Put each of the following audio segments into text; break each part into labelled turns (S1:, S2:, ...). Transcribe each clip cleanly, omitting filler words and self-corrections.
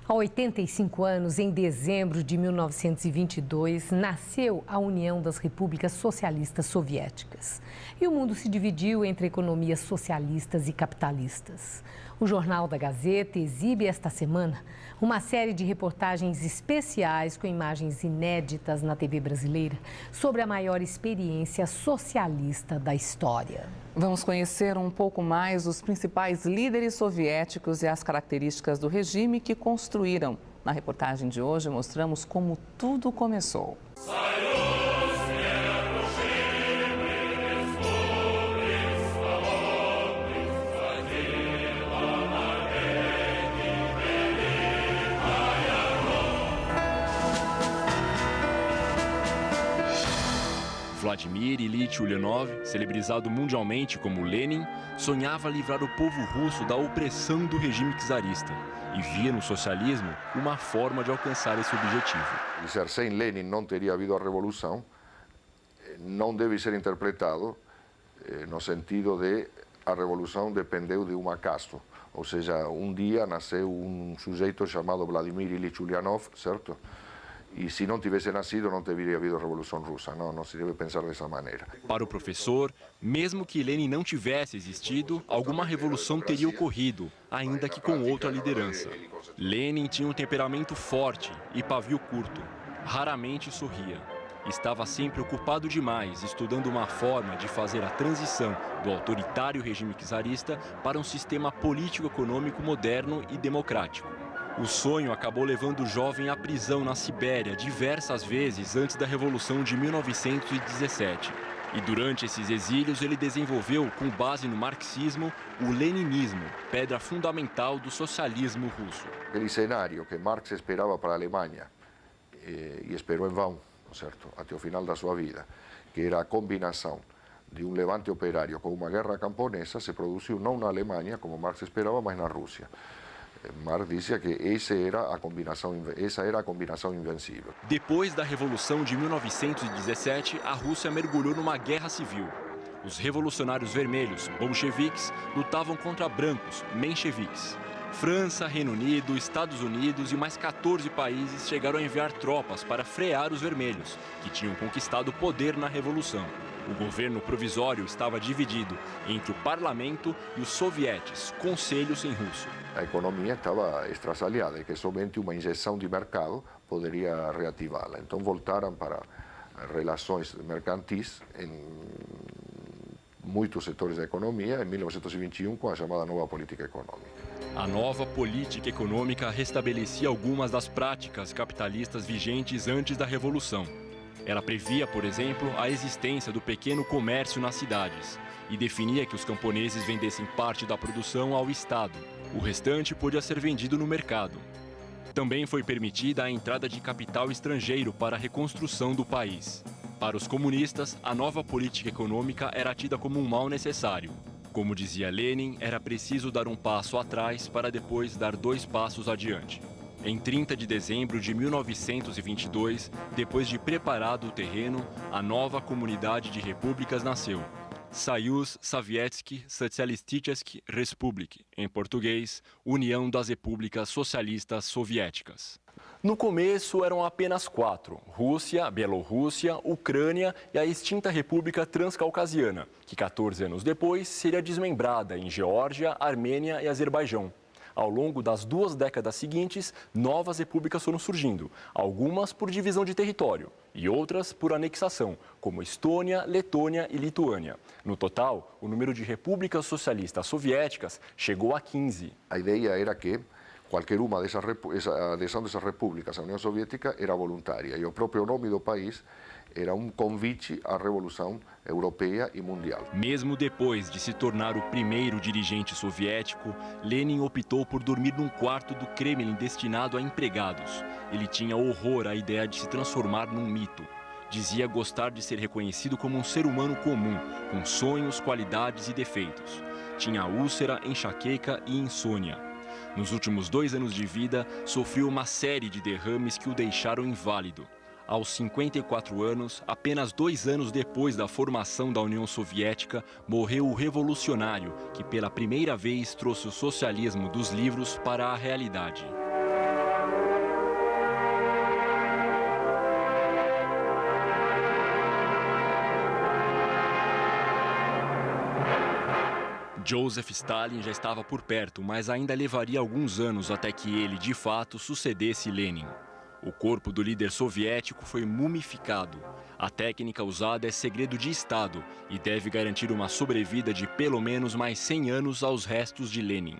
S1: Há 85 anos, em dezembro de 1922, nasceu a União das Repúblicas Socialistas Soviéticas. E o mundo se dividiu entre economias socialistas e capitalistas. O Jornal da Gazeta exibe esta semana uma série de reportagens especiais com imagens inéditas na TV brasileira sobre a maior experiência socialista da história.
S2: Vamos conhecer um pouco mais os principais líderes soviéticos e as características do regime que construíram. Na reportagem de hoje, mostramos como tudo começou.
S3: Vladimir Ilyich Ulyanov, celebrizado mundialmente como Lenin, sonhava livrar o povo russo da opressão do regime czarista e via no socialismo uma forma de alcançar esse objetivo.
S4: Dizer sem Lenin não teria havido a revolução não deve ser interpretado no sentido de a revolução dependeu de um acaso, ou seja, um dia nasceu um sujeito chamado Vladimir Ilyich Ulyanov, certo? E se não tivesse nascido, não teria havido a Revolução Russa. Não se deve pensar dessa maneira.
S3: Para o professor, mesmo que Lenin não tivesse existido, alguma revolução teria ocorrido, ainda que com outra liderança. Lenin tinha um temperamento forte e pavio curto. Raramente sorria. Estava sempre ocupado demais, estudando uma forma de fazer a transição do autoritário regime czarista para um sistema político-econômico moderno e democrático. O sonho acabou levando o jovem à prisão na Sibéria diversas vezes antes da Revolução de 1917. E durante esses exílios ele desenvolveu, com base no marxismo, o leninismo, pedra fundamental do socialismo russo.
S4: Aquele cenário que Marx esperava para a Alemanha, e esperou em vão, certo, até o final da sua vida, que era a combinação de um levante operário com uma guerra camponesa, se produziu não na Alemanha, como Marx esperava, mas na Rússia. Marx dizia que essa era a combinação invencível.
S3: Depois da Revolução de 1917, a Rússia mergulhou numa guerra civil. Os revolucionários vermelhos, bolcheviques, lutavam contra brancos, mencheviques. França, Reino Unido, Estados Unidos e mais 14 países chegaram a enviar tropas para frear os vermelhos, que tinham conquistado o poder na Revolução. O governo provisório estava dividido entre o parlamento e os sovietes, conselhos em russo.
S4: A economia estava estraçalhada e que somente uma injeção de mercado poderia reativá-la. Então voltaram para relações mercantis em muitos setores da economia em 1921 com a chamada nova política econômica.
S3: A nova política econômica restabelecia algumas das práticas capitalistas vigentes antes da Revolução. Ela previa, por exemplo, a existência do pequeno comércio nas cidades e definia que os camponeses vendessem parte da produção ao Estado. O restante podia ser vendido no mercado. Também foi permitida a entrada de capital estrangeiro para a reconstrução do país. Para os comunistas, a nova política econômica era tida como um mal necessário. Como dizia Lenin, era preciso dar um passo atrás para depois dar 2 passos adiante. Em 30 de dezembro de 1922, depois de preparado o terreno, a nova comunidade de repúblicas nasceu. Союз Советских Социалистических Республик, em português, União das Repúblicas Socialistas Soviéticas. No começo eram apenas 4, Rússia, Bielorrússia, Ucrânia e a extinta República Transcaucasiana, que 14 anos depois seria desmembrada em Geórgia, Armênia e Azerbaijão. Ao longo das 2 décadas seguintes, novas repúblicas foram surgindo, algumas por divisão de território e outras por anexação, como Estônia, Letônia e Lituânia. No total, o número de repúblicas socialistas soviéticas chegou a 15.
S4: A ideia era que qualquer uma a adesão dessas repúblicas à União Soviética era voluntária e o próprio nome do país era um convite à revolução europeia e mundial.
S3: Mesmo depois de se tornar o primeiro dirigente soviético, Lenin optou por dormir num quarto do Kremlin destinado a empregados. Ele tinha horror à ideia de se transformar num mito. Dizia gostar de ser reconhecido como um ser humano comum, com sonhos, qualidades e defeitos. Tinha úlcera, enxaqueca e insônia. Nos últimos 2 anos de vida, sofreu uma série de derrames que o deixaram inválido. Aos 54 anos, apenas 2 anos depois da formação da União Soviética, morreu o revolucionário que pela primeira vez trouxe o socialismo dos livros para a realidade. Joseph Stalin já estava por perto, mas ainda levaria alguns anos até que ele, de fato, sucedesse Lenin. O corpo do líder soviético foi mumificado. A técnica usada é segredo de Estado e deve garantir uma sobrevida de pelo menos mais 100 anos aos restos de Lenin.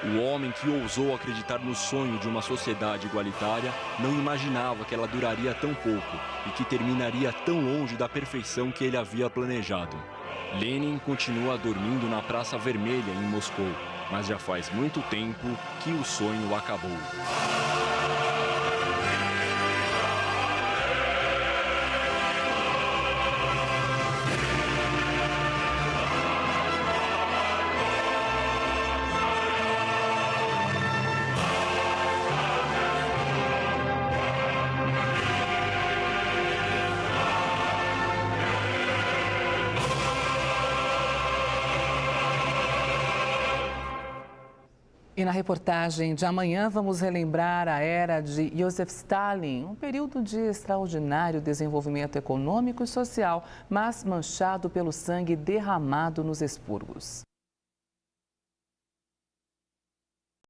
S3: O homem que ousou acreditar no sonho de uma sociedade igualitária não imaginava que ela duraria tão pouco e que terminaria tão longe da perfeição que ele havia planejado. Lenin continua dormindo na Praça Vermelha, em Moscou, mas já faz muito tempo que o sonho acabou.
S2: E na reportagem de amanhã vamos relembrar a era de Joseph Stalin, um período de extraordinário desenvolvimento econômico e social, mas manchado pelo sangue derramado nos expurgos.